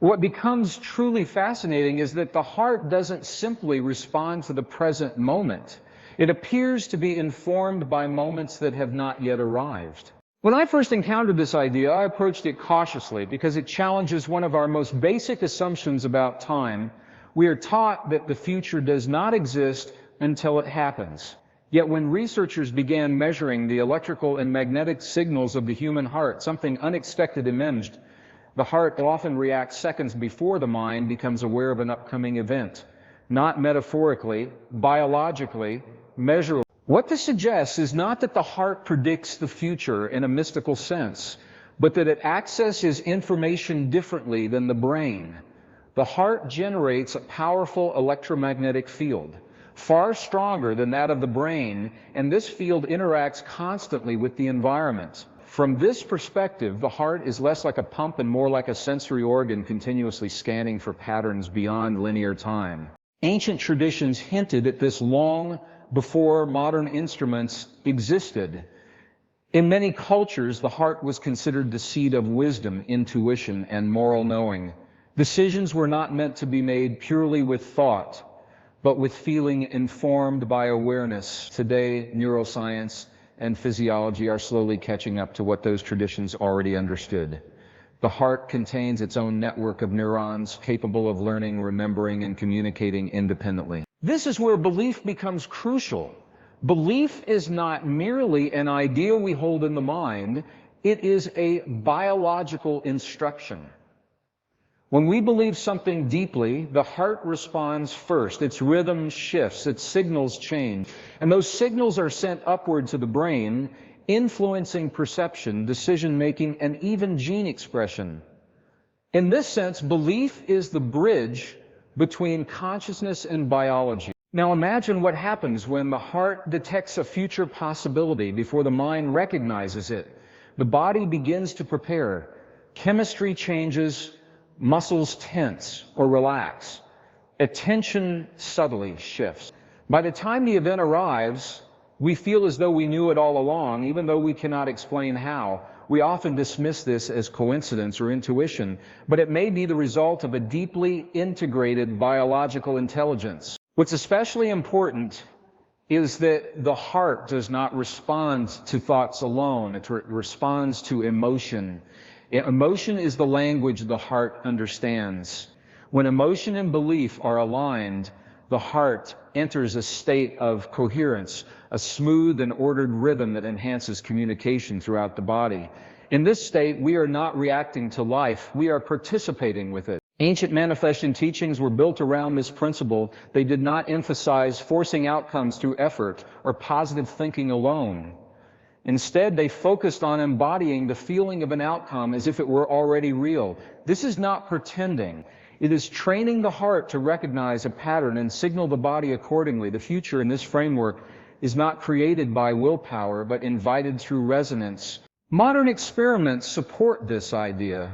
What becomes truly fascinating is that the heart doesn't simply respond to the present moment. It appears to be informed by moments that have not yet arrived. When I first encountered this idea, I approached it cautiously because it challenges one of our most basic assumptions about time. We are taught that the future does not exist until it happens. Yet when researchers began measuring the electrical and magnetic signals of the human heart, something unexpected emerged. The heart often reacts seconds before the mind becomes aware of an upcoming event. Not metaphorically, biologically, measurably. What this suggests is not that the heart predicts the future in a mystical sense, but that it accesses information differently than the brain. The heart generates a powerful electromagnetic field, far stronger than that of the brain, and this field interacts constantly with the environment. From this perspective, the heart is less like a pump and more like a sensory organ continuously scanning for patterns beyond linear time. Ancient traditions hinted at this long before modern instruments existed. In many cultures, the heart was considered the seat of wisdom, intuition, and moral knowing. Decisions were not meant to be made purely with thought, but with feeling informed by awareness. Today, neuroscience and physiology are slowly catching up to what those traditions already understood. The heart contains its own network of neurons capable of learning, remembering, and communicating independently. This is where belief becomes crucial. Belief is not merely an idea we hold in the mind, it is a biological instruction. When we believe something deeply, the heart responds first. Its rhythm shifts, its signals change, and those signals are sent upward to the brain, influencing perception, decision-making, and even gene expression. In this sense, belief is the bridge between consciousness and biology. Now imagine what happens when the heart detects a future possibility before the mind recognizes it. The body begins to prepare. Chemistry changes, muscles tense or relax. Attention subtly shifts. By the time the event arrives, we feel as though we knew it all along, even though we cannot explain how. We often dismiss this as coincidence or intuition, but it may be the result of a deeply integrated biological intelligence. What's especially important is that the heart does not respond to thoughts alone. It responds to emotion. Emotion is the language the heart understands. When emotion and belief are aligned, the heart enters a state of coherence, a smooth and ordered rhythm that enhances communication throughout the body. In this state, we are not reacting to life, we are participating with it. Ancient manifestation teachings were built around this principle. They did not emphasize forcing outcomes through effort or positive thinking alone. Instead, they focused on embodying the feeling of an outcome as if it were already real. This is not pretending. It is training the heart to recognize a pattern and signal the body accordingly. The future in this framework is not created by willpower, but invited through resonance. Modern experiments support this idea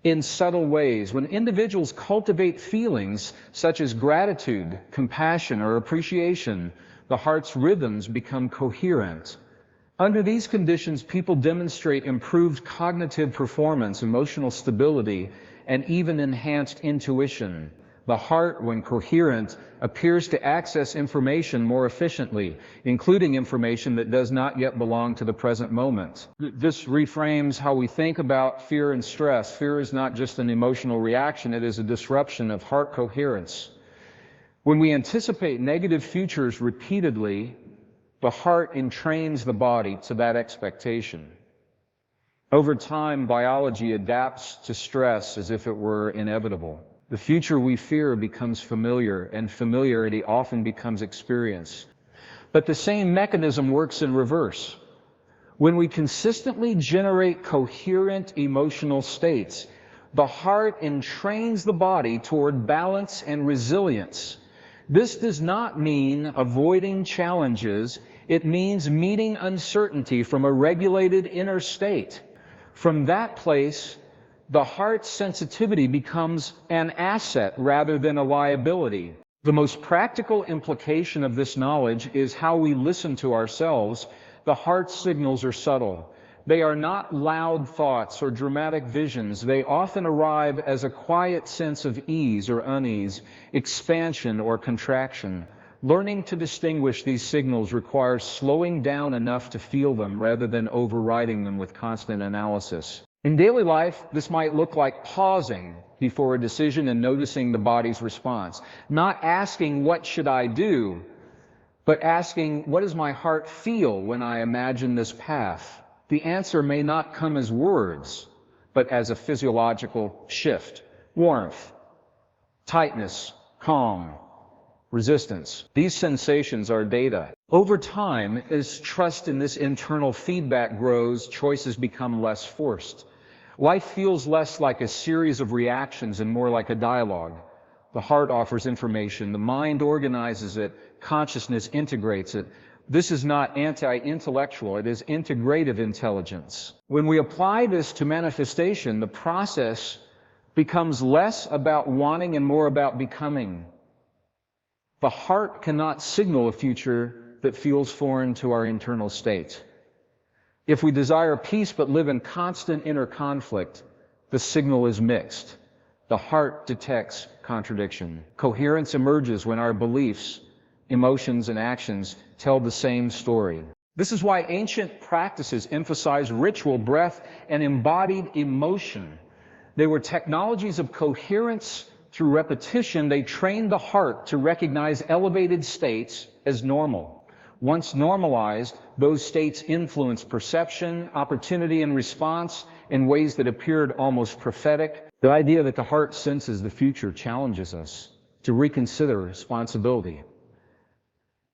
in subtle ways. When individuals cultivate feelings such as gratitude, compassion, or appreciation, the heart's rhythms become coherent. Under these conditions, people demonstrate improved cognitive performance, emotional stability, and even enhanced intuition. The heart, when coherent, appears to access information more efficiently, including information that does not yet belong to the present moment. This reframes how we think about fear and stress. Fear is not just an emotional reaction, it is a disruption of heart coherence. When we anticipate negative futures repeatedly, the heart entrains the body to that expectation. Over time, biology adapts to stress as if it were inevitable. The future we fear becomes familiar, and familiarity often becomes experience. But the same mechanism works in reverse. When we consistently generate coherent emotional states, the heart entrains the body toward balance and resilience. This does not mean avoiding challenges. It means meeting uncertainty from a regulated inner state. From that place, the heart's sensitivity becomes an asset rather than a liability. The most practical implication of this knowledge is how we listen to ourselves. The heart's signals are subtle. They are not loud thoughts or dramatic visions. They often arrive as a quiet sense of ease or unease, expansion or contraction. Learning to distinguish these signals requires slowing down enough to feel them rather than overriding them with constant analysis. In daily life, this might look like pausing before a decision and noticing the body's response. Not asking, "What should I do?" but asking, "What does my heart feel when I imagine this path?" The answer may not come as words, but as a physiological shift. Warmth, tightness, calm, resistance. These sensations are data. Over time, as trust in this internal feedback grows, choices become less forced. Life feels less like a series of reactions and more like a dialogue. The heart offers information, the mind organizes it, consciousness integrates it. This is not anti-intellectual, it is integrative intelligence. When we apply this to manifestation, the process becomes less about wanting and more about becoming. The heart cannot signal a future that feels foreign to our internal state. If we desire peace but live in constant inner conflict, the signal is mixed. The heart detects contradiction. Coherence emerges when our beliefs, emotions, and actions tell the same story. This is why ancient practices emphasize ritual, breath, and embodied emotion. They were technologies of coherence through repetition. They trained the heart to recognize elevated states as normal. Once normalized, those states influence perception, opportunity, and response in ways that appeared almost prophetic. The idea that the heart senses the future challenges us to reconsider responsibility.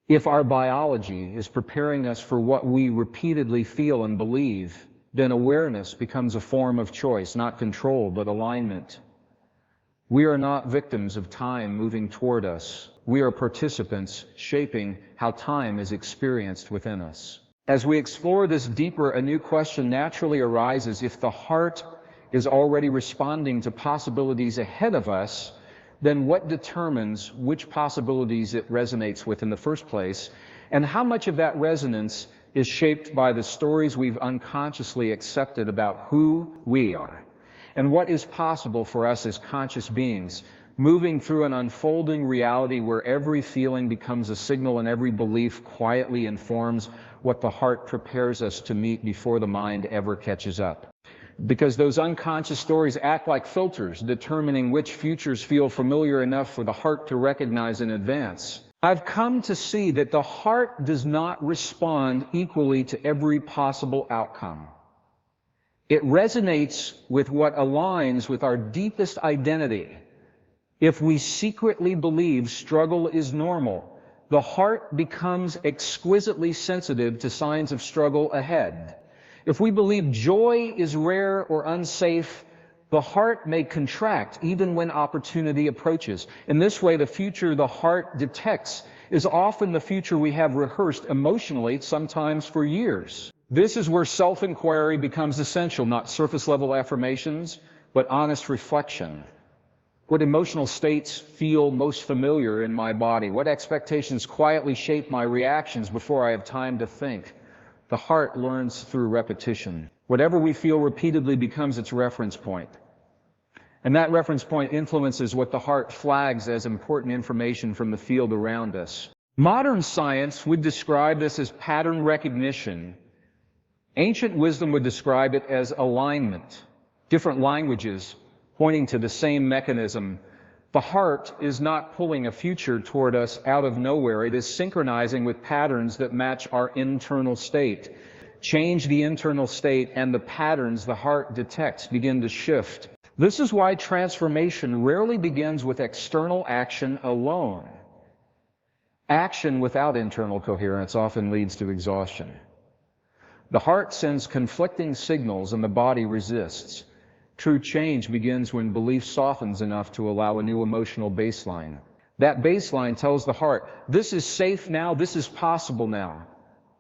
If our biology is preparing us for what we repeatedly feel and believe, then awareness becomes a form of choice, not control, but alignment. We are not victims of time moving toward us. We are participants shaping how time is experienced within us. As we explore this deeper, a new question naturally arises. If the heart is already responding to possibilities ahead of us, then what determines which possibilities it resonates with in the first place, and how much of that resonance is shaped by the stories we've unconsciously accepted about who we are, and what is possible for us as conscious beings, moving through an unfolding reality where every feeling becomes a signal and every belief quietly informs what the heart prepares us to meet before the mind ever catches up. Because those unconscious stories act like filters, determining which futures feel familiar enough for the heart to recognize in advance. I've come to see that the heart does not respond equally to every possible outcome. It resonates with what aligns with our deepest identity. If we secretly believe struggle is normal, the heart becomes exquisitely sensitive to signs of struggle ahead. If we believe joy is rare or unsafe, the heart may contract even when opportunity approaches. In this way, the future the heart detects is often the future we have rehearsed emotionally, sometimes for years. This is where self-inquiry becomes essential, not surface-level affirmations, but honest reflection. What emotional states feel most familiar in my body? What expectations quietly shape my reactions before I have time to think? The heart learns through repetition. Whatever we feel repeatedly becomes its reference point. And that reference point influences what the heart flags as important information from the field around us. Modern science would describe this as pattern recognition. Ancient wisdom would describe it as alignment. Different languages pointing to the same mechanism. The heart is not pulling a future toward us out of nowhere. It is synchronizing with patterns that match our internal state. Change the internal state and the patterns the heart detects begin to shift. This is why transformation rarely begins with external action alone. Action without internal coherence often leads to exhaustion. The heart sends conflicting signals and the body resists. True change begins when belief softens enough to allow a new emotional baseline. That baseline tells the heart, this is safe now, this is possible now.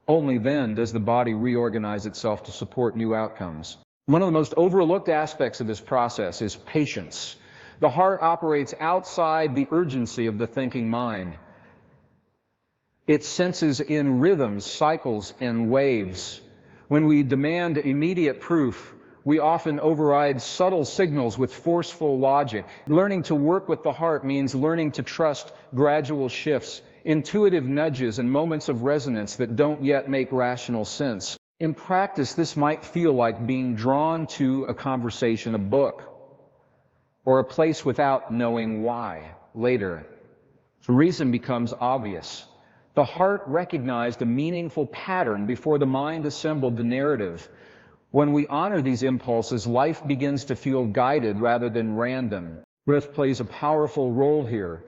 Only then does the body reorganize itself to support new outcomes. One of the most overlooked aspects of this process is patience. The heart operates outside the urgency of the thinking mind. It senses in rhythms, cycles, and waves. When we demand immediate proof, we often override subtle signals with forceful logic. Learning to work with the heart means learning to trust gradual shifts, intuitive nudges, and moments of resonance that don't yet make rational sense. In practice, this might feel like being drawn to a conversation, a book, or a place without knowing why. Later, the reason becomes obvious. The heart recognized a meaningful pattern before the mind assembled the narrative. When we honor these impulses, life begins to feel guided rather than random. Breath plays a powerful role here.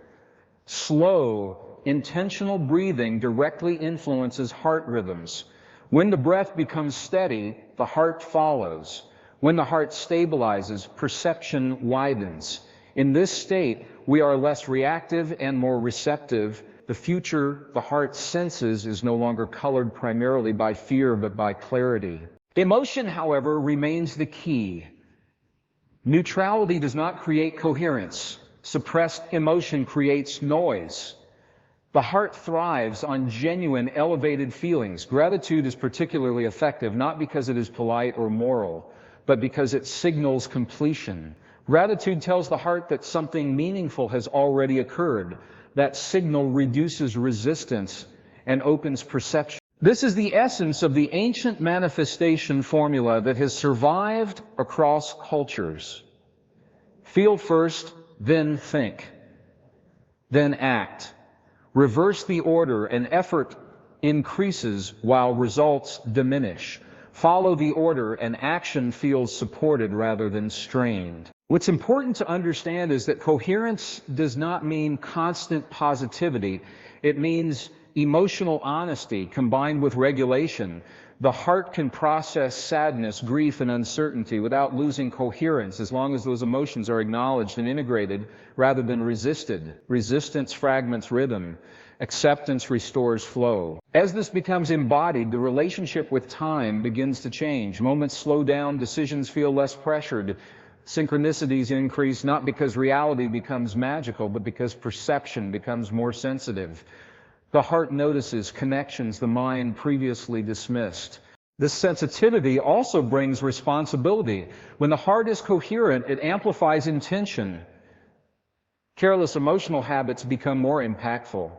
Slow, intentional breathing directly influences heart rhythms. When the breath becomes steady, the heart follows. When the heart stabilizes, perception widens. In this state, we are less reactive and more receptive. The future the heart senses is no longer colored primarily by fear, but by clarity. Emotion, however, remains the key. Neutrality does not create coherence. Suppressed emotion creates noise. The heart thrives on genuine, elevated feelings. Gratitude is particularly effective, not because it is polite or moral, but because it signals completion. Gratitude tells the heart that something meaningful has already occurred. That signal reduces resistance and opens perception. This is the essence of the ancient manifestation formula that has survived across cultures. Feel first, then think, then act. Reverse the order and effort increases while results diminish. Follow the order and action feels supported rather than strained. What's important to understand is that coherence does not mean constant positivity. It means emotional honesty combined with regulation. The heart can process sadness, grief, and uncertainty without losing coherence as long as those emotions are acknowledged and integrated rather than resisted. Resistance fragments rhythm. Acceptance restores flow. As this becomes embodied, the relationship with time begins to change. Moments slow down, decisions feel less pressured. Synchronicities increase not because reality becomes magical, but because perception becomes more sensitive. The heart notices connections the mind previously dismissed. This sensitivity also brings responsibility. When the heart is coherent, it amplifies intention. Careless emotional habits become more impactful.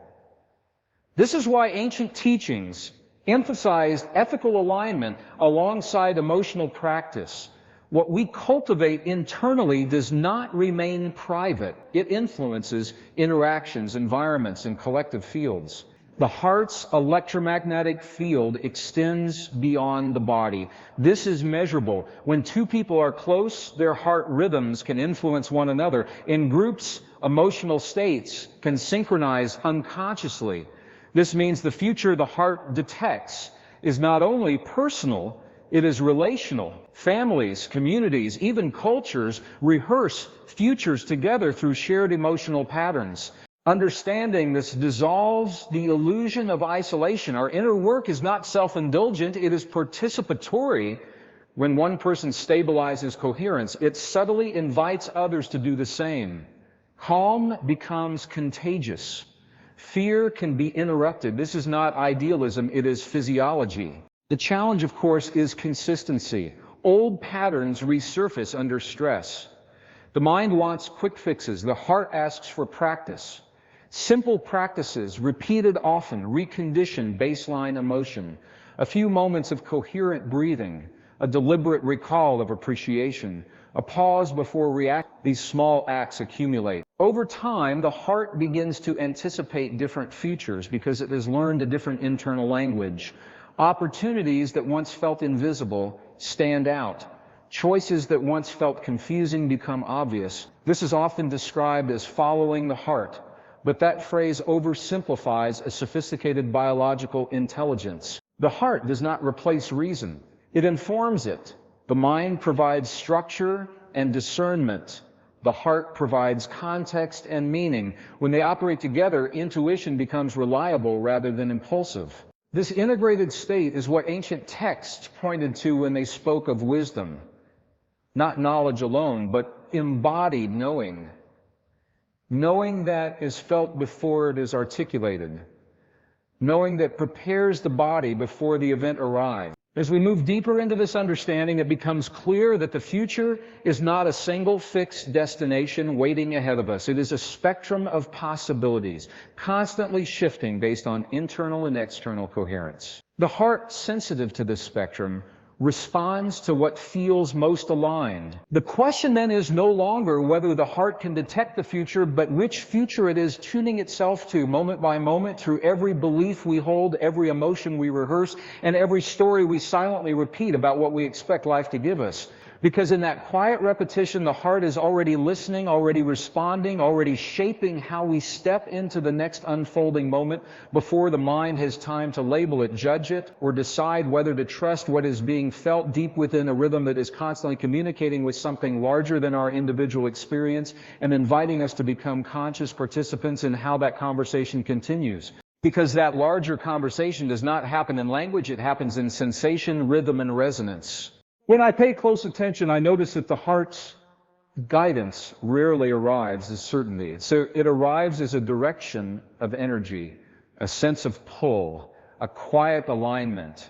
This is why ancient teachings emphasized ethical alignment alongside emotional practice. What we cultivate internally does not remain private. It influences interactions, environments, and collective fields. The heart's electromagnetic field extends beyond the body. This is measurable. When two people are close, their heart rhythms can influence one another. In groups, emotional states can synchronize unconsciously. This means the future the heart detects is not only personal, it is relational. Families, communities, even cultures rehearse futures together through shared emotional patterns. Understanding this dissolves the illusion of isolation. Our inner work is not self-indulgent, it is participatory. When one person stabilizes coherence, it subtly invites others to do the same. Calm becomes contagious. Fear can be interrupted. This is not idealism, it is physiology. The challenge, of course, is consistency. Old patterns resurface under stress. The mind wants quick fixes. The heart asks for practice. Simple practices, repeated often, recondition baseline emotion. A few moments of coherent breathing, a deliberate recall of appreciation, a pause before reacting. These small acts accumulate. Over time, the heart begins to anticipate different futures because it has learned a different internal language. Opportunities that once felt invisible stand out. Choices that once felt confusing become obvious. This is often described as following the heart, but that phrase oversimplifies a sophisticated biological intelligence. The heart does not replace reason. It informs it. The mind provides structure and discernment. The heart provides context and meaning. When they operate together, intuition becomes reliable rather than impulsive. This integrated state is what ancient texts pointed to when they spoke of wisdom. Not knowledge alone, but embodied knowing. Knowing that is felt before it is articulated. Knowing that prepares the body before the event arrives. As we move deeper into this understanding, it becomes clear that the future is not a single fixed destination waiting ahead of us. It is a spectrum of possibilities, constantly shifting based on internal and external coherence. The heart, sensitive to this spectrum, responds to what feels most aligned. The question then is no longer whether the heart can detect the future, but which future it is tuning itself to moment by moment through every belief we hold, every emotion we rehearse, and every story we silently repeat about what we expect life to give us. Because in that quiet repetition, the heart is already listening, already responding, already shaping how we step into the next unfolding moment before the mind has time to label it, judge it, or decide whether to trust what is being felt deep within a rhythm that is constantly communicating with something larger than our individual experience and inviting us to become conscious participants in how that conversation continues. Because that larger conversation does not happen in language, it happens in sensation, rhythm, and resonance. When I pay close attention, I notice that the heart's guidance rarely arrives as certainty. So it arrives as a direction of energy, a sense of pull, a quiet alignment.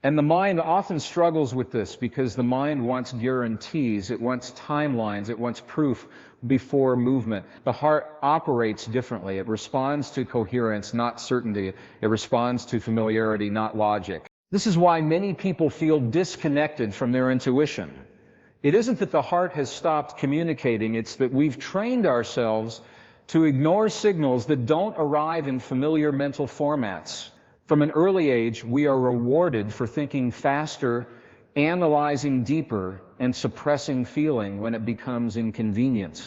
And the mind often struggles with this because the mind wants guarantees, it wants timelines, it wants proof before movement. The heart operates differently. It responds to coherence, not certainty. It responds to familiarity, not logic. This is why many people feel disconnected from their intuition. It isn't that the heart has stopped communicating, it's that we've trained ourselves to ignore signals that don't arrive in familiar mental formats. From an early age, we are rewarded for thinking faster, analyzing deeper, and suppressing feeling when it becomes inconvenient.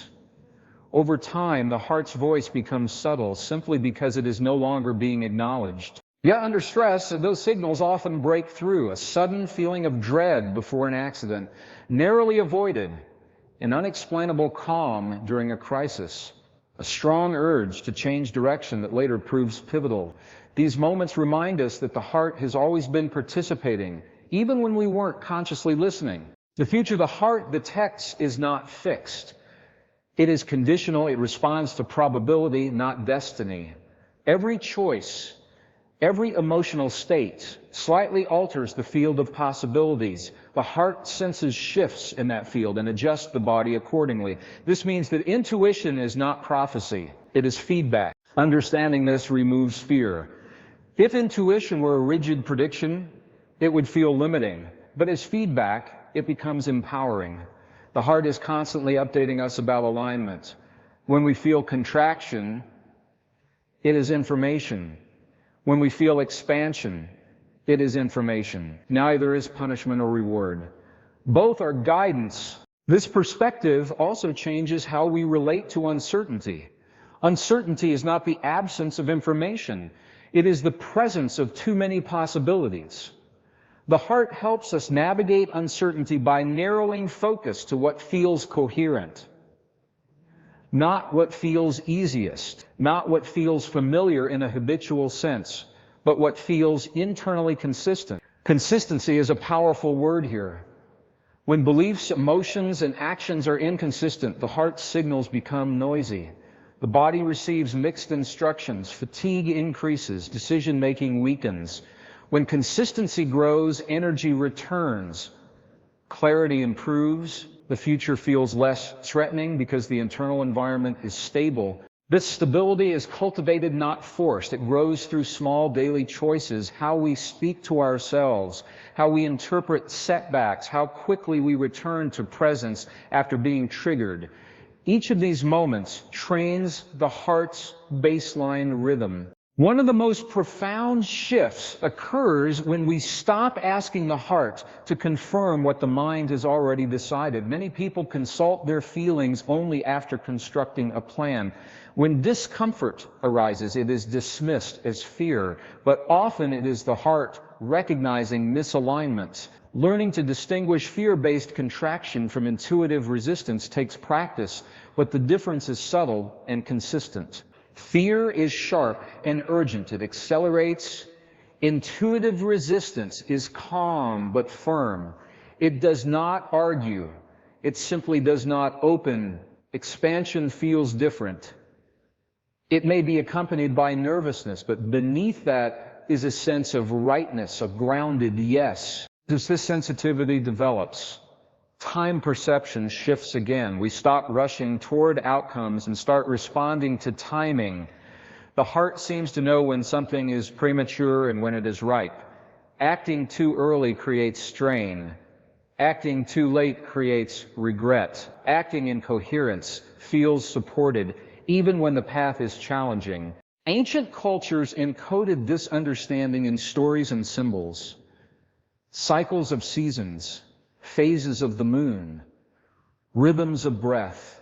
Over time, the heart's voice becomes subtle simply because it is no longer being acknowledged. Yet under stress, those signals often break through. A sudden feeling of dread before an accident, narrowly avoided, an unexplainable calm during a crisis, a strong urge to change direction that later proves pivotal. These moments remind us that the heart has always been participating, even when we weren't consciously listening. The future the heart detects is not fixed. It is conditional. It responds to probability, not destiny. Every choice, every emotional state slightly alters the field of possibilities. The heart senses shifts in that field and adjusts the body accordingly. This means that intuition is not prophecy. It is feedback. Understanding this removes fear. If intuition were a rigid prediction, it would feel limiting. But as feedback, it becomes empowering. The heart is constantly updating us about alignment. When we feel contraction, it is information. When we feel expansion, it is information. Neither is punishment or reward. Both are guidance. This perspective also changes how we relate to uncertainty. Uncertainty is not the absence of information. It is the presence of too many possibilities. The heart helps us navigate uncertainty by narrowing focus to what feels coherent. Not what feels easiest, not what feels familiar in a habitual sense, but what feels internally consistent. Consistency is a powerful word here. When beliefs, emotions, and actions are inconsistent, the heart's signals become noisy. The body receives mixed instructions, fatigue increases, decision-making weakens. When consistency grows, energy returns, clarity improves, the future feels less threatening because the internal environment is stable. This stability is cultivated, not forced. It grows through small daily choices, how we speak to ourselves, how we interpret setbacks, how quickly we return to presence after being triggered. Each of these moments trains the heart's baseline rhythm. One of the most profound shifts occurs when we stop asking the heart to confirm what the mind has already decided. Many people consult their feelings only after constructing a plan. When discomfort arises, it is dismissed as fear, but often it is the heart recognizing misalignment. Learning to distinguish fear-based contraction from intuitive resistance takes practice, but the difference is subtle and consistent. Fear is sharp and urgent. It accelerates. Intuitive resistance is calm but firm. It does not argue. It simply does not open. Expansion feels different. It may be accompanied by nervousness, but beneath that is a sense of rightness, a grounded yes. As this sensitivity develops, time perception shifts again. We stop rushing toward outcomes and start responding to timing. The heart seems to know when something is premature and when it is ripe. Acting too early creates strain. Acting too late creates regret. Acting in coherence feels supported, even when the path is challenging. Ancient cultures encoded this understanding in stories and symbols. Cycles of seasons, phases of the moon, rhythms of breath.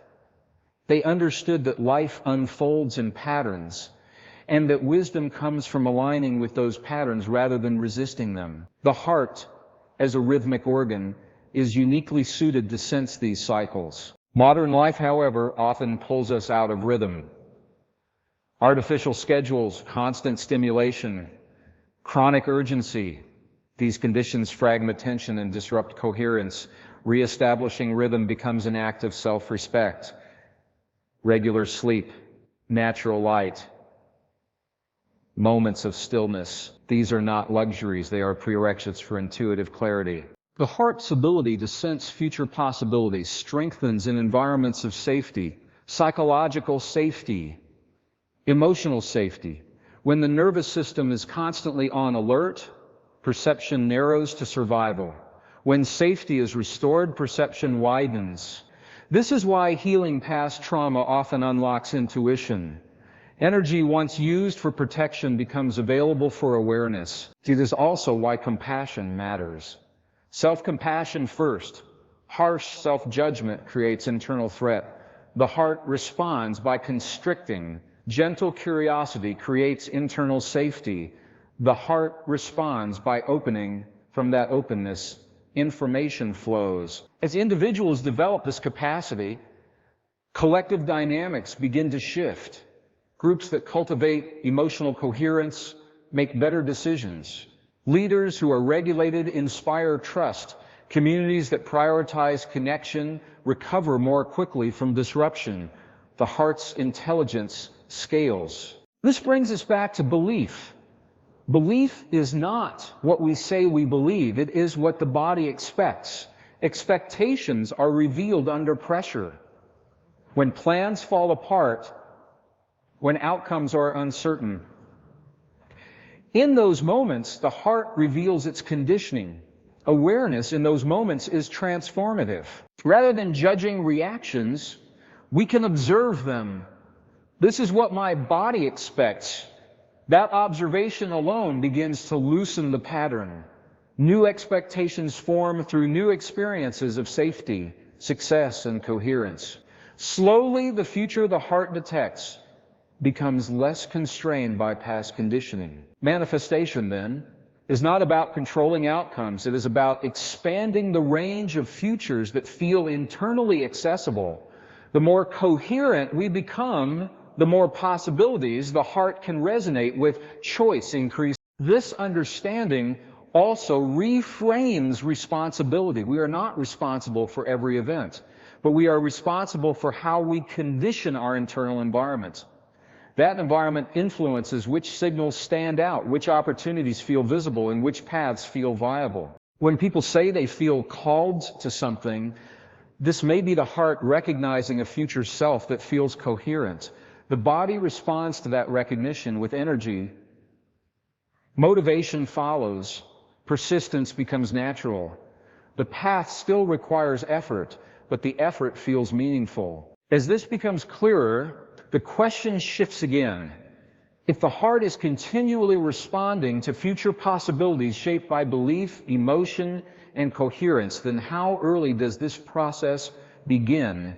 They understood that life unfolds in patterns, and that wisdom comes from aligning with those patterns rather than resisting them. The heart, as a rhythmic organ, is uniquely suited to sense these cycles. Modern life, however, often pulls us out of rhythm. Artificial schedules, constant stimulation, chronic urgency, these conditions fragment attention and disrupt coherence. Reestablishing rhythm becomes an act of self-respect. Regular sleep, natural light, moments of stillness. These are not luxuries, they are prerequisites for intuitive clarity. The heart's ability to sense future possibilities strengthens in environments of safety, psychological safety, emotional safety. When the nervous system is constantly on alert, perception narrows to survival. When safety is restored, perception widens. This is why healing past trauma often unlocks intuition. Energy once used for protection becomes available for awareness. It is also why compassion matters. Self-compassion first. Harsh self-judgment creates internal threat. The heart responds by constricting. Gentle curiosity creates internal safety. The heart responds by opening. From that openness, information flows. As individuals develop this capacity, collective dynamics begin to shift. Groups that cultivate emotional coherence make better decisions. Leaders who are regulated inspire trust. Communities that prioritize connection recover more quickly from disruption. The heart's intelligence scales. This brings us back to belief. Belief is not what we say we believe. It is what the body expects. Expectations are revealed under pressure. When plans fall apart, when outcomes are uncertain. In those moments, the heart reveals its conditioning. Awareness in those moments is transformative. Rather than judging reactions, we can observe them. This is what my body expects. That observation alone begins to loosen the pattern. New expectations form through new experiences of safety, success, and coherence. Slowly, the future the heart detects becomes less constrained by past conditioning. Manifestation, then, is not about controlling outcomes. It is about expanding the range of futures that feel internally accessible. The more coherent we become, the more possibilities the heart can resonate with. Choice increases. This understanding also reframes responsibility. We are not responsible for every event, but we are responsible for how we condition our internal environment. That environment influences which signals stand out, which opportunities feel visible, and which paths feel viable. When people say they feel called to something, this may be the heart recognizing a future self that feels coherent. The body responds to that recognition with energy. Motivation follows. Persistence becomes natural. The path still requires effort, but the effort feels meaningful. As this becomes clearer, the question shifts again. If the heart is continually responding to future possibilities shaped by belief, emotion, and coherence, then how early does this process begin?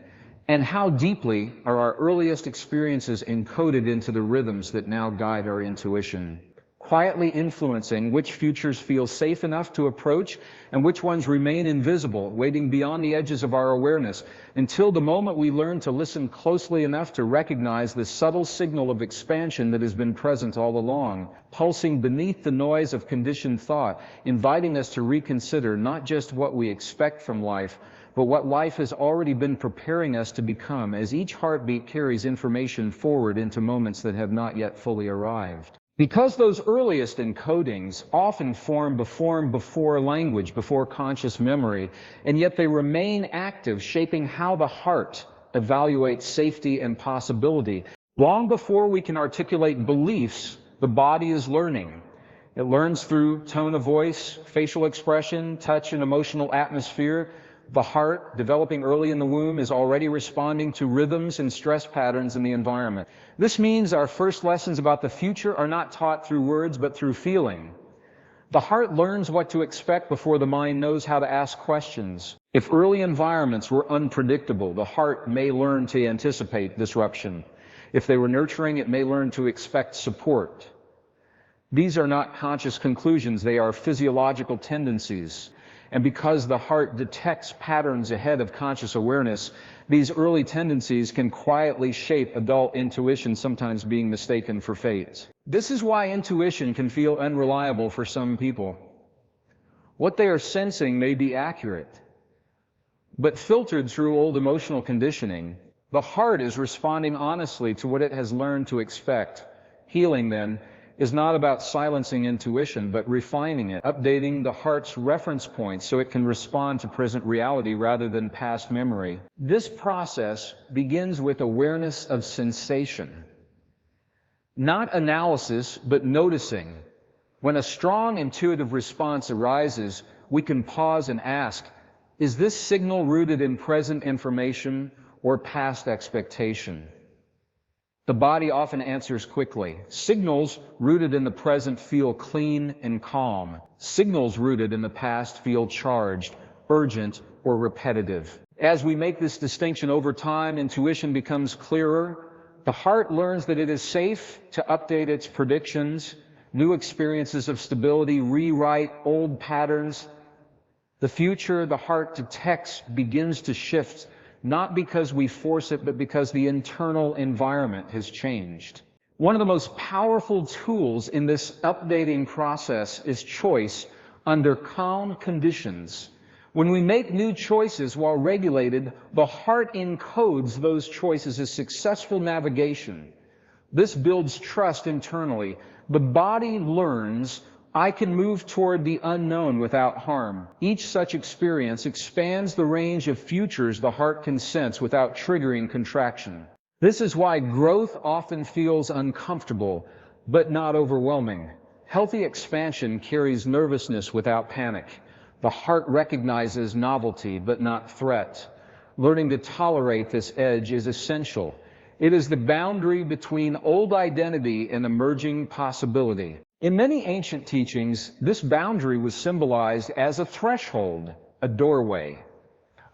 And how deeply are our earliest experiences encoded into the rhythms that now guide our intuition? Quietly influencing which futures feel safe enough to approach and which ones remain invisible, waiting beyond the edges of our awareness, until the moment we learn to listen closely enough to recognize the subtle signal of expansion that has been present all along, pulsing beneath the noise of conditioned thought, inviting us to reconsider not just what we expect from life, but what life has already been preparing us to become, as each heartbeat carries information forward into moments that have not yet fully arrived. Because those earliest encodings often form before language, before conscious memory, and yet they remain active, shaping how the heart evaluates safety and possibility. Long before we can articulate beliefs, the body is learning. It learns through tone of voice, facial expression, touch, and emotional atmosphere. The heart, developing early in the womb, is already responding to rhythms and stress patterns in the environment. This means our first lessons about the future are not taught through words, but through feeling. The heart learns what to expect before the mind knows how to ask questions. If early environments were unpredictable, the heart may learn to anticipate disruption. If they were nurturing, it may learn to expect support. These are not conscious conclusions, they are physiological tendencies. And because the heart detects patterns ahead of conscious awareness, these early tendencies can quietly shape adult intuition, sometimes being mistaken for fate. This is why intuition can feel unreliable for some people. What they are sensing may be accurate, but filtered through old emotional conditioning, the heart is responding honestly to what it has learned to expect. Healing, then, is not about silencing intuition, but refining it, updating the heart's reference points so it can respond to present reality rather than past memory. This process begins with awareness of sensation. Not analysis, but noticing. When a strong intuitive response arises, we can pause and ask, is this signal rooted in present information or past expectation? The body often answers quickly. Signals rooted in the present feel clean and calm. Signals rooted in the past feel charged, urgent, or repetitive. As we make this distinction over time, intuition becomes clearer. The heart learns that it is safe to update its predictions. New experiences of stability rewrite old patterns. The future the heart detects begins to shift, not because we force it, but because the internal environment has changed. One of the most powerful tools in this updating process is choice under calm conditions. When we make new choices while regulated, the heart encodes those choices as successful navigation. This builds trust internally. The body learns, I can move toward the unknown without harm. Each such experience expands the range of futures the heart can sense without triggering contraction. This is why growth often feels uncomfortable, but not overwhelming. Healthy expansion carries nervousness without panic. The heart recognizes novelty, but not threat. Learning to tolerate this edge is essential. It is the boundary between old identity and emerging possibility. In many ancient teachings, this boundary was symbolized as a threshold, a doorway,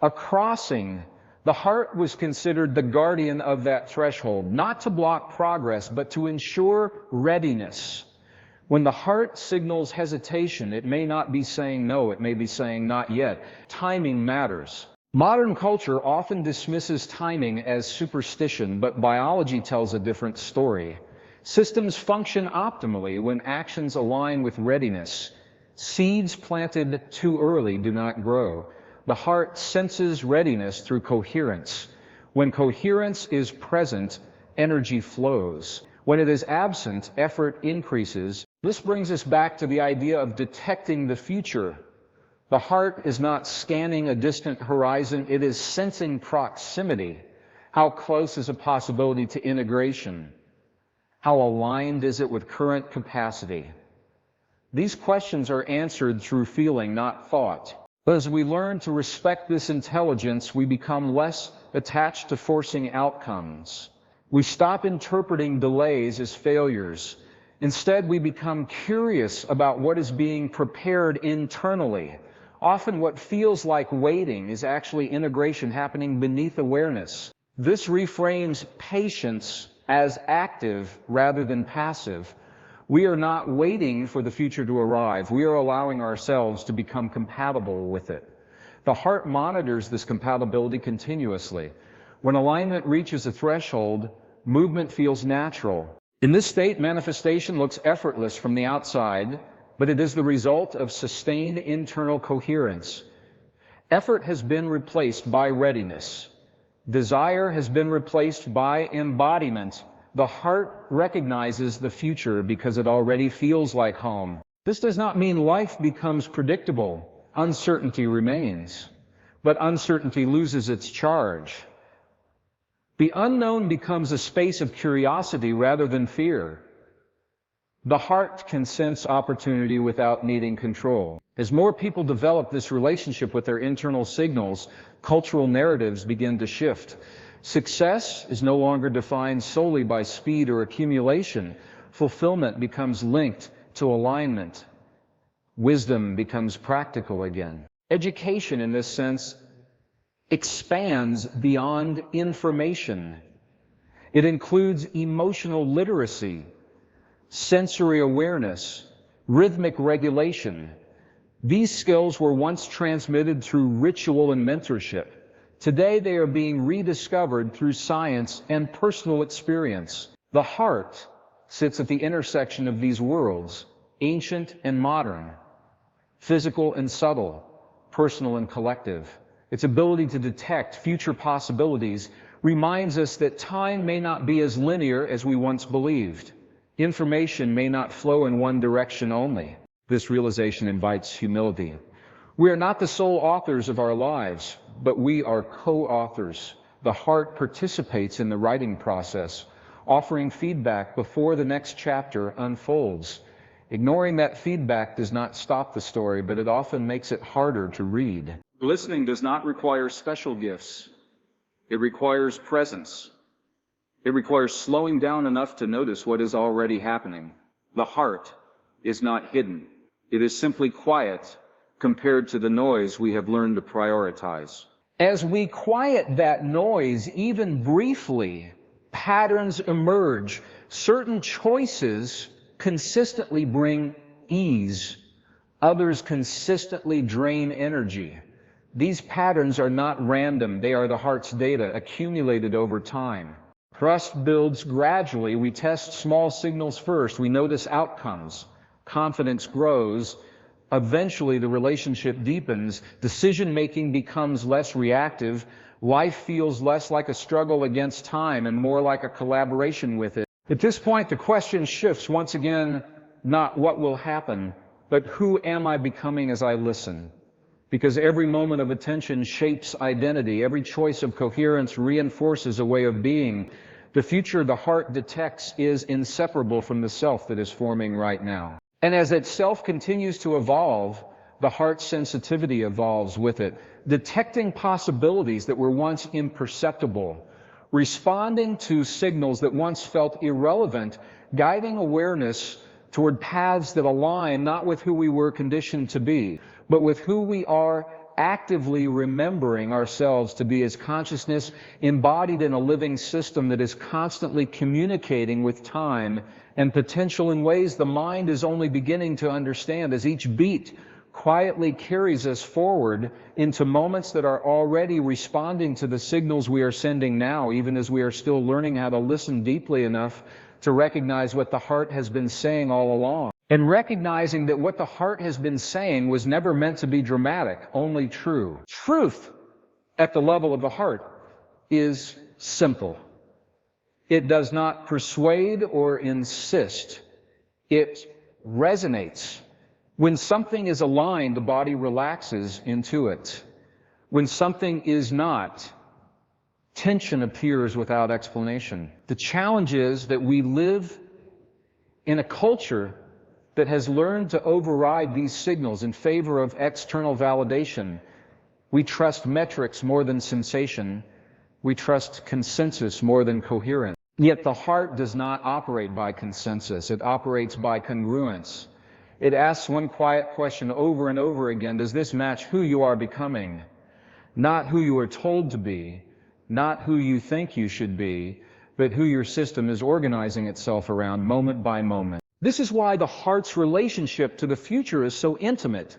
a crossing. The heart was considered the guardian of that threshold, not to block progress, but to ensure readiness. When the heart signals hesitation, it may not be saying no, it may be saying not yet. Timing matters. Modern culture often dismisses timing as superstition, but biology tells a different story. Systems function optimally when actions align with readiness. Seeds planted too early do not grow. The heart senses readiness through coherence. When coherence is present, energy flows. When it is absent, effort increases. This brings us back to the idea of detecting the future. The heart is not scanning a distant horizon, it is sensing proximity. How close is a possibility to integration? How aligned is it with current capacity? These questions are answered through feeling, not thought. But as we learn to respect this intelligence, we become less attached to forcing outcomes. We stop interpreting delays as failures. Instead, we become curious about what is being prepared internally. Often what feels like waiting is actually integration happening beneath awareness. This reframes patience as active rather than passive. We are not waiting for the future to arrive. We are allowing ourselves to become compatible with it. The heart monitors this compatibility continuously. When alignment reaches a threshold, movement feels natural. In this state, manifestation looks effortless from the outside, but it is the result of sustained internal coherence. Effort has been replaced by readiness. Desire has been replaced by embodiment. The heart recognizes the future because it already feels like home. This does not mean life becomes predictable. Uncertainty remains, but uncertainty loses its charge. The unknown becomes a space of curiosity rather than fear. The heart can sense opportunity without needing control. As more people develop this relationship with their internal signals, cultural narratives begin to shift. Success is no longer defined solely by speed or accumulation. Fulfillment becomes linked to alignment. Wisdom becomes practical again. Education, in this sense, expands beyond information. It includes emotional literacy, sensory awareness, rhythmic regulation. These skills were once transmitted through ritual and mentorship. Today they are being rediscovered through science and personal experience. The heart sits at the intersection of these worlds, ancient and modern, physical and subtle, personal and collective. Its ability to detect future possibilities reminds us that time may not be as linear as we once believed. Information may not flow in one direction only. This realization invites humility. We are not the sole authors of our lives, but we are co-authors. The heart participates in the writing process, offering feedback before the next chapter unfolds. Ignoring that feedback does not stop the story, but it often makes it harder to read. Listening does not require special gifts. It requires presence. It requires slowing down enough to notice what is already happening. The heart is not hidden. It is simply quiet compared to the noise we have learned to prioritize. As we quiet that noise, even briefly, patterns emerge. Certain choices consistently bring ease. Others consistently drain energy. These patterns are not random. They are the heart's data accumulated over time. Trust builds gradually. We test small signals first. We notice outcomes. Confidence grows. Eventually, the relationship deepens. Decision-making becomes less reactive. Life feels less like a struggle against time and more like a collaboration with it. At this point, the question shifts once again, not what will happen, but who am I becoming as I listen? Because every moment of attention shapes identity. Every choice of coherence reinforces a way of being. The future the heart detects is inseparable from the self that is forming right now. And as that self continues to evolve, the heart's sensitivity evolves with it, detecting possibilities that were once imperceptible, responding to signals that once felt irrelevant, guiding awareness toward paths that align not with who we were conditioned to be, but with who we are actively remembering ourselves to be as consciousness embodied in a living system that is constantly communicating with time and potential in ways the mind is only beginning to understand, as each beat quietly carries us forward into moments that are already responding to the signals we are sending now, even as we are still learning how to listen deeply enough to recognize what the heart has been saying all along. And recognizing that what the heart has been saying was never meant to be dramatic, only true. Truth at the level of the heart is simple. It does not persuade or insist. It resonates. When something is aligned, the body relaxes into it. When something is not, tension appears without explanation. The challenge is that we live in a culture that has learned to override these signals in favor of external validation. We trust metrics more than sensation. We trust consensus more than coherence. Yet the heart does not operate by consensus. It operates by congruence. It asks one quiet question over and over again: does this match who you are becoming? Not who you are told to be, not who you think you should be, but who your system is organizing itself around moment by moment. This is why the heart's relationship to the future is so intimate.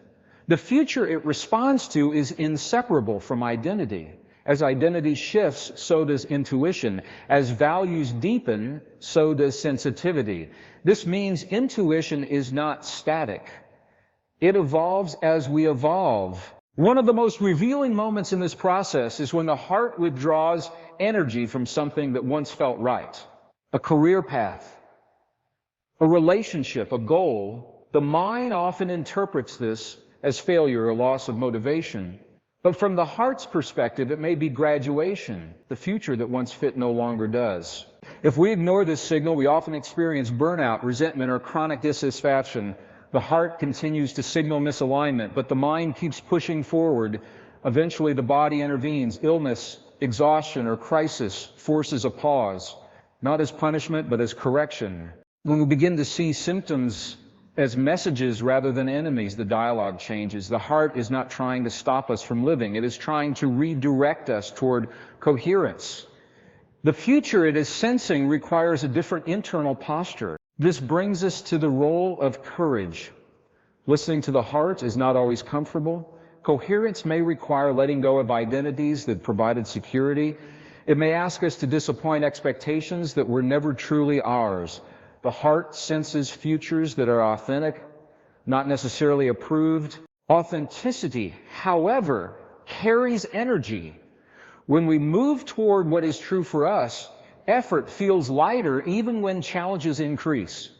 The future it responds to is inseparable from identity. As identity shifts, so does intuition. As values deepen, so does sensitivity. This means intuition is not static. It evolves as we evolve. One of the most revealing moments in this process is when the heart withdraws energy from something that once felt right. a career path, a relationship, a goal, the mind often interprets this as failure or loss of motivation. But from the heart's perspective, it may be graduation, the future that once fit no longer does. If we ignore this signal, we often experience burnout, resentment, or chronic dissatisfaction. The heart continues to signal misalignment, but the mind keeps pushing forward. Eventually, the body intervenes. Illness, exhaustion, or crisis forces a pause, not as punishment, but as correction. When we begin to see symptoms as messages rather than enemies, the dialogue changes. The heart is not trying to stop us from living. It is trying to redirect us toward coherence. The future it is sensing requires a different internal posture. This brings us to the role of courage. Listening to the heart is not always comfortable. Coherence may require letting go of identities that provided security. It may ask us to disappoint expectations that were never truly ours. The heart senses futures that are authentic, not necessarily approved. Authenticity, however, carries energy. When we move toward what is true for us, effort feels lighter even when challenges increase.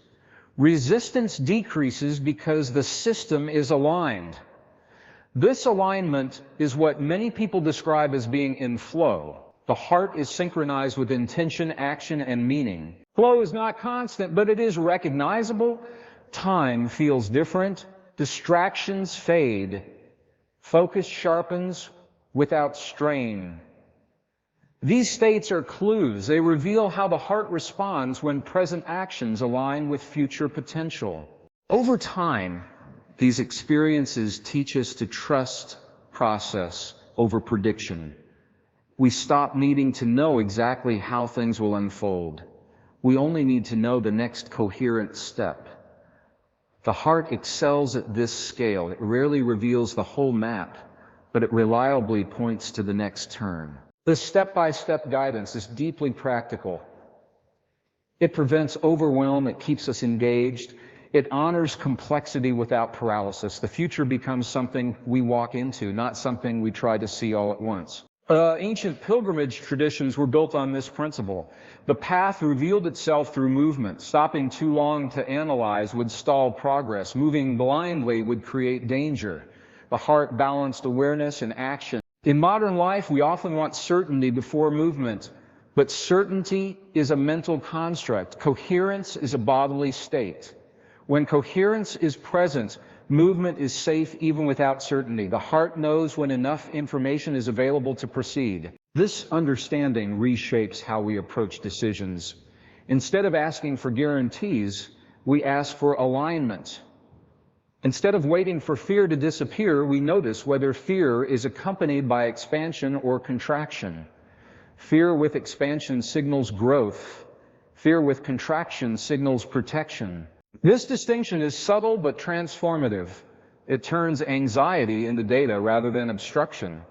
Resistance decreases because the system is aligned. This alignment is what many people describe as being in flow. The heart is synchronized with intention, action, and meaning. Flow is not constant, but it is recognizable. Time feels different. Distractions fade. Focus sharpens without strain. These states are clues. They reveal how the heart responds when present actions align with future potential. Over time, these experiences teach us to trust process over prediction. We stop needing to know exactly how things will unfold. We only need to know the next coherent step. The heart excels at this scale. It rarely reveals the whole map, but it reliably points to the next turn. This step-by-step guidance is deeply practical. It prevents overwhelm. It keeps us engaged. It honors complexity without paralysis. The future becomes something we walk into, not something we try to see all at once. Ancient pilgrimage traditions were built on this principle. The path revealed itself through movement. Stopping too long to analyze would stall progress. Moving blindly would create danger. The heart balanced awareness and action. In modern life, we often want certainty before movement, but certainty is a mental construct. Coherence is a bodily state. When coherence is present, movement is safe even without certainty. The heart knows when enough information is available to proceed. This understanding reshapes how we approach decisions. Instead of asking for guarantees, we ask for alignment. Instead of waiting for fear to disappear, we notice whether fear is accompanied by expansion or contraction. Fear with expansion signals growth. Fear with contraction signals protection. This distinction is subtle but transformative. It turns anxiety into data rather than obstruction.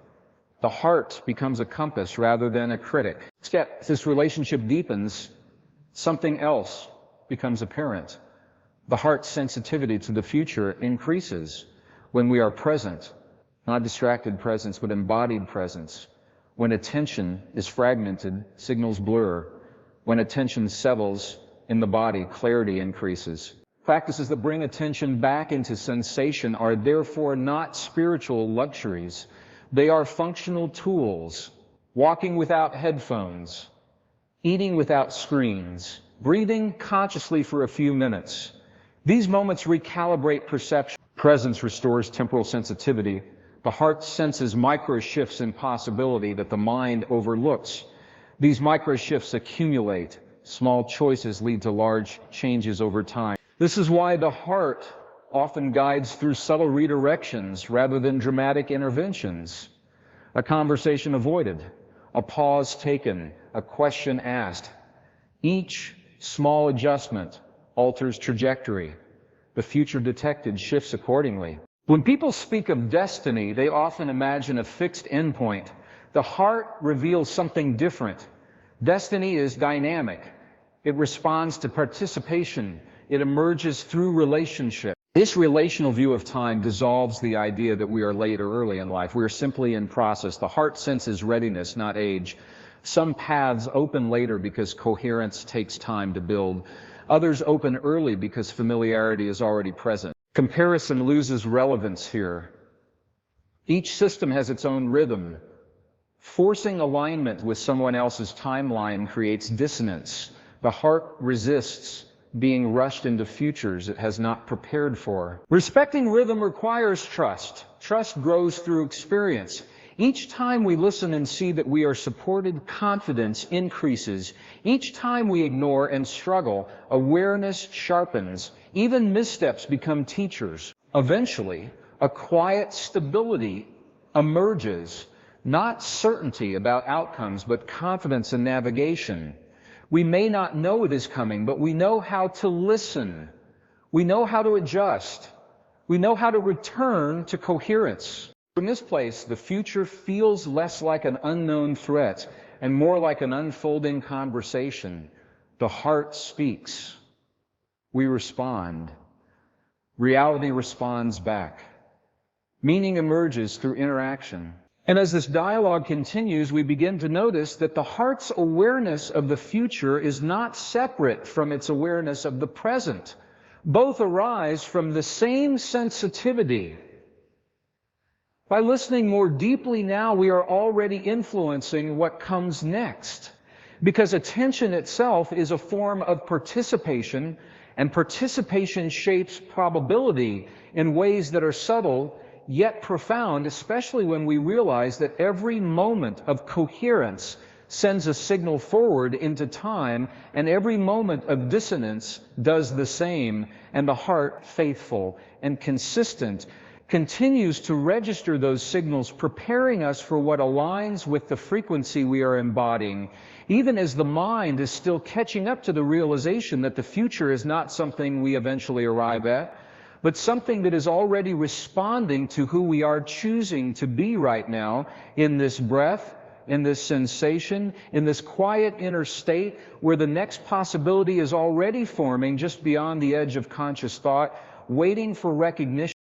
The heart becomes a compass rather than a critic. As this relationship deepens, something else becomes apparent. The heart's sensitivity to the future increases when we are present, not distracted presence, but embodied presence. When attention is fragmented, signals blur. When attention settles in the body, clarity increases. Practices that bring attention back into sensation are therefore not spiritual luxuries. They are functional tools. Walking without headphones, eating without screens, breathing consciously for a few minutes. These moments recalibrate perception. Presence restores temporal sensitivity. The heart senses micro shifts in possibility that the mind overlooks. These micro shifts accumulate. Small choices lead to large changes over time. This is why the heart often guides through subtle redirections rather than dramatic interventions. A conversation avoided, a pause taken, a question asked. Each small adjustment alters trajectory. The future detected shifts accordingly. When people speak of destiny, they often imagine a fixed endpoint. The heart reveals something different. Destiny is dynamic. It responds to participation. It emerges through relationship. This relational view of time dissolves the idea that we are late or early in life. We are simply in process. The heart senses readiness, not age. Some paths open later because coherence takes time to build. Others open early because familiarity is already present. Comparison loses relevance here. Each system has its own rhythm. Forcing alignment with someone else's timeline creates dissonance. The heart resists being rushed into futures it has not prepared for. Respecting rhythm requires trust. Trust grows through experience. Each time we listen and see that we are supported, confidence increases. Each time we ignore and struggle, awareness sharpens. Even missteps become teachers. Eventually, a quiet stability emerges, not certainty about outcomes, but confidence in navigation. We may not know it is coming, but we know how to listen. We know how to adjust. We know how to return to coherence. From this place, the future feels less like an unknown threat and more like an unfolding conversation. The heart speaks. We respond. Reality responds back. Meaning emerges through interaction. And as this dialogue continues, we begin to notice that the heart's awareness of the future is not separate from its awareness of the present. Both arise from the same sensitivity. By listening more deeply now, we are already influencing what comes next. Because attention itself is a form of participation, and participation shapes probability in ways that are subtle yet profound, especially when we realize that every moment of coherence sends a signal forward into time, and every moment of dissonance does the same, and the heart, faithful and consistent, continues to register those signals, preparing us for what aligns with the frequency we are embodying, even as the mind is still catching up to the realization that the future is not something we eventually arrive at, but something that is already responding to who we are choosing to be right now in this breath, in this sensation, in this quiet inner state where the next possibility is already forming just beyond the edge of conscious thought, waiting for recognition.